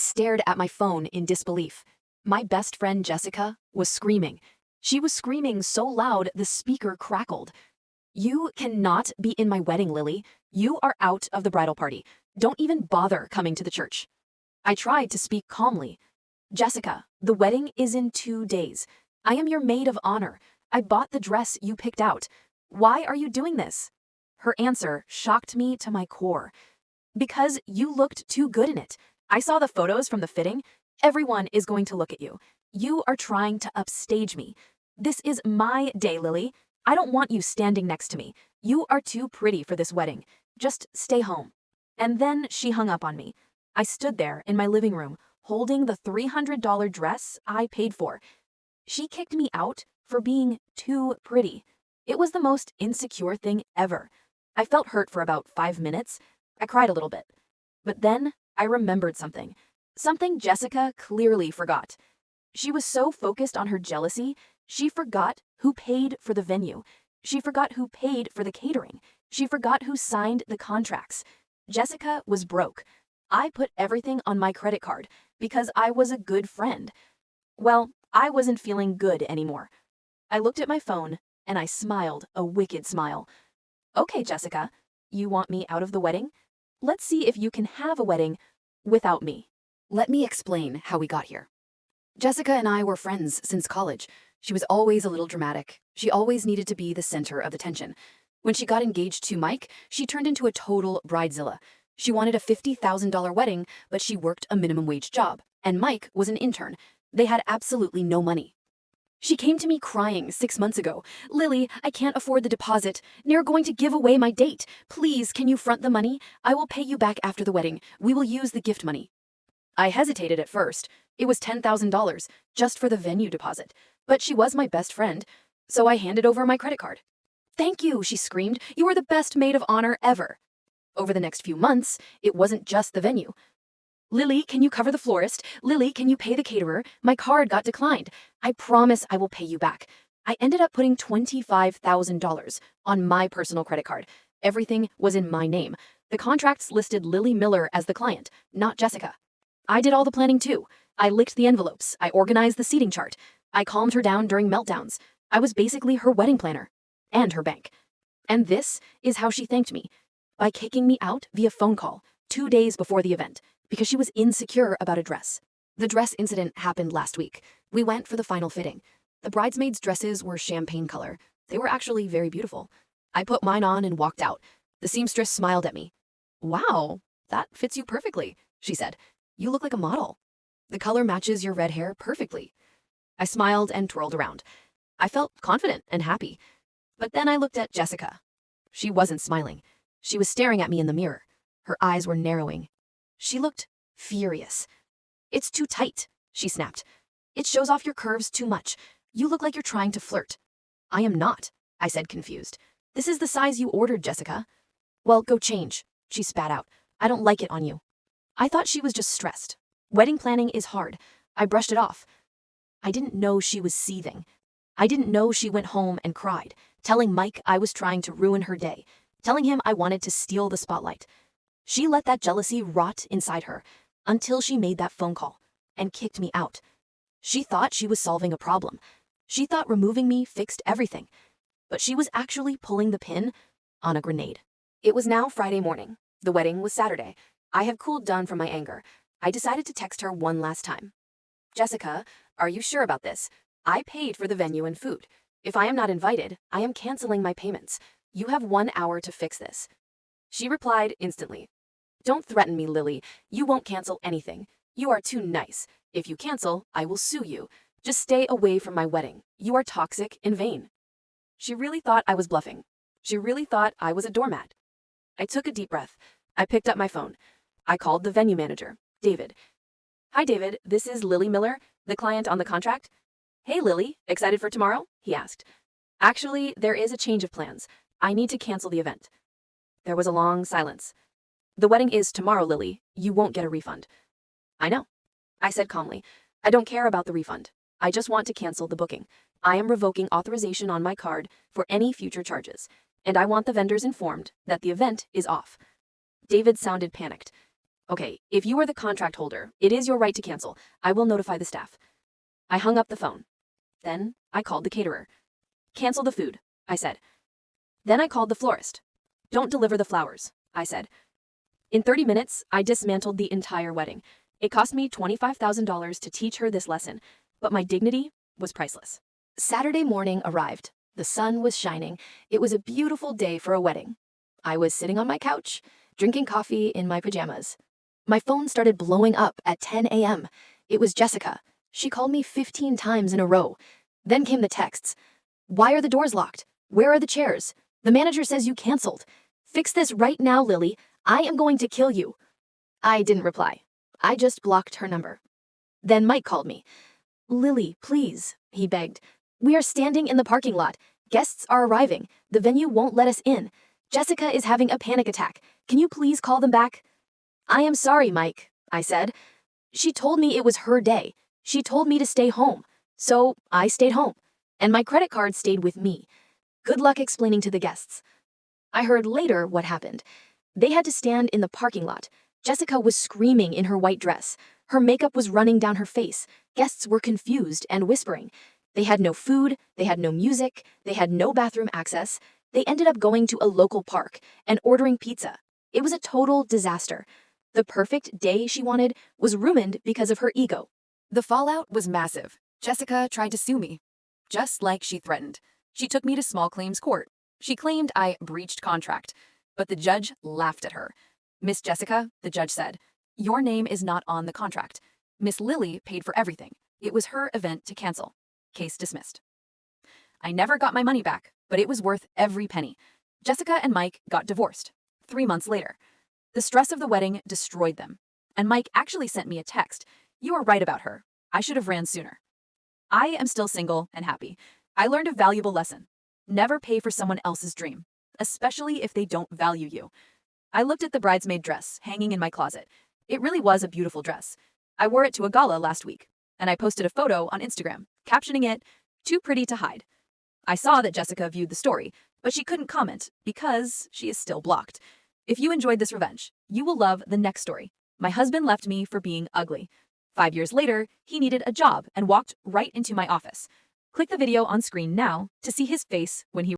stared at my phone in disbelief. My best friend Jessica was screaming. She was screaming so loud the speaker crackled. "You cannot be in my wedding, Lily. You are out of the bridal party. Don't even bother coming to the church." I tried to speak calmly. "Jessica, the wedding is in 2 days. I am your maid of honor. I bought the dress you picked out. Why are you doing this?" Her answer shocked me to my core. "Because you looked too good in it. I saw the photos from the fitting. Everyone is going to look at you. You are trying to upstage me. This is my day, Lily. I don't want you standing next to me. You are too pretty for this wedding. Just stay home." And then she hung up on me. I stood there in my living room, holding the $300 dress I paid for. She kicked me out for being too pretty. It was the most insecure thing ever. I felt hurt for about 5 minutes. I cried a little bit. But then I remembered something. Something Jessica clearly forgot. She was so focused on her jealousy, she forgot who paid for the venue. She forgot who paid for the catering. She forgot who signed the contracts. Jessica was broke. I put everything on my credit card because I was a good friend. Well, I wasn't feeling good anymore. I looked at my phone and I smiled a wicked smile. "Okay, Jessica, you want me out of the wedding? Let's see if you can have a wedding without me." Let me explain how we got here. Jessica and I were friends since college. She was always a little dramatic. She always needed to be the center of attention. When she got engaged to Mike, she turned into a total bridezilla. She wanted a $50,000 wedding, but she worked a minimum wage job, and Mike was an intern. They had absolutely no money. She came to me crying 6 months ago. "Lily, I can't afford the deposit. They're going to give away my date. Please, can you front the money? I will pay you back after the wedding. We will use the gift money." I hesitated at first. It was $10,000 just for the venue deposit, but she was my best friend, so I handed over my credit card. "Thank you," she screamed. "You are the best maid of honor ever." Over the next few months, it wasn't just the venue. "Lily, can you cover the florist? Lily, can you pay the caterer? My card got declined. I promise I will pay you back." I ended up putting $25,000 on my personal credit card. Everything was in my name. The contracts listed Lily Miller as the client, not Jessica. I did all the planning too. I licked the envelopes. I organized the seating chart. I calmed her down during meltdowns. I was basically her wedding planner and her bank. And this is how she thanked me, by kicking me out via phone call 2 days before the event because she was insecure about a dress. The dress incident happened last week. We went for the final fitting. The bridesmaids' dresses were champagne color. They were actually very beautiful. I put mine on and walked out. The seamstress smiled at me. "Wow, that fits you perfectly," she said. "You look like a model. The color matches your red hair perfectly." I smiled and twirled around. I felt confident and happy. But then I looked at Jessica. She wasn't smiling. She was staring at me in the mirror. Her eyes were narrowing. She looked furious. "It's too tight," she snapped. "It shows off your curves too much. You look like you're trying to flirt." "I am not," I said, confused. "This is the size you ordered, Jessica." "Well, go change," she spat out. "I don't like it on you." I thought she was just stressed. Wedding planning is hard. I brushed it off. I didn't know she was seething. I didn't know she went home and cried, telling Mike I was trying to ruin her day, telling him I wanted to steal the spotlight. She let that jealousy rot inside her until she made that phone call and kicked me out. She thought she was solving a problem. She thought removing me fixed everything. But she was actually pulling the pin on a grenade. It was now Friday morning. The wedding was Saturday. I had cooled down from my anger. I decided to text her one last time. "Jessica, are you sure about this? I paid for the venue and food. If I am not invited, I am canceling my payments. You have 1 hour to fix this." She replied instantly. "Don't threaten me, Lily. You won't cancel anything. You are too nice. If you cancel, I will sue you. Just stay away from my wedding. You are toxic and vain." She really thought I was bluffing. She really thought I was a doormat. I took a deep breath. I picked up my phone. I called the venue manager, David. "Hi, David. This is Lily Miller, the client on the contract." "Hey, Lily. Excited for tomorrow?" he asked. "Actually, there is a change of plans. I need to cancel the event." There was a long silence. "The wedding is tomorrow, Lily. You won't get a refund." "I know," I said calmly. "I don't care about the refund. I just want to cancel the booking. I am revoking authorization on my card for any future charges, and I want the vendors informed that the event is off." David sounded panicked. Okay, if you are the contract holder, it is your right to cancel. I will notify the staff. I hung up the phone. Then I called the caterer. Cancel the food, I said. Then I called the florist. Don't deliver the flowers, I said. In 30 minutes, I dismantled the entire wedding. It cost me $25,000 to teach her this lesson, but my dignity was priceless. Saturday morning arrived. The sun was shining. It was a beautiful day for a wedding. I was sitting on my couch, drinking coffee in my pajamas. My phone started blowing up at 10 a.m. It was Jessica. She called me 15 times in a row. Then came the texts. Why are the doors locked? Where are the chairs? The manager says you canceled. Fix this right now, Lily. I am going to kill you. I didn't reply. I just blocked her number. Then Mike called me. Lily, please, he begged. We are standing in the parking lot. Guests are arriving. The venue won't let us in. Jessica is having a panic attack. Can you please call them back? I am sorry, Mike, I said. She told me it was her day. She told me to stay home. So I stayed home. And my credit card stayed with me. Good luck explaining to the guests. I heard later what happened. They had to stand in the parking lot. Jessica was screaming in her white dress. Her makeup was running down her face. Guests were confused and whispering. They had no food, they had no music, they had no bathroom access. They ended up going to a local park and ordering pizza. It was a total disaster. The perfect day she wanted was ruined because of her ego. The fallout was massive. Jessica tried to sue me, just like she threatened. She took me to small claims court. She claimed I breached contract, but the judge laughed at her. Miss Jessica, the judge said, your name is not on the contract. Miss Lily paid for everything. It was her event to cancel. Case dismissed. I never got my money back, but it was worth every penny. Jessica and Mike got divorced 3 months later. The stress of the wedding destroyed them. And Mike actually sent me a text. You were right about her. I should have ran sooner. I am still single and happy. I learned a valuable lesson. Never pay for someone else's dream, especially if they don't value you. I looked at the bridesmaid dress hanging in my closet. It really was a beautiful dress. I wore it to a gala last week, and I posted a photo on Instagram, captioning it, "Too pretty to hide." I saw that Jessica viewed the story, but she couldn't comment because she is still blocked. If you enjoyed this revenge, you will love the next story. My husband left me for being ugly. 5 years later, he needed a job and walked right into my office. Click the video on screen now to see his face when he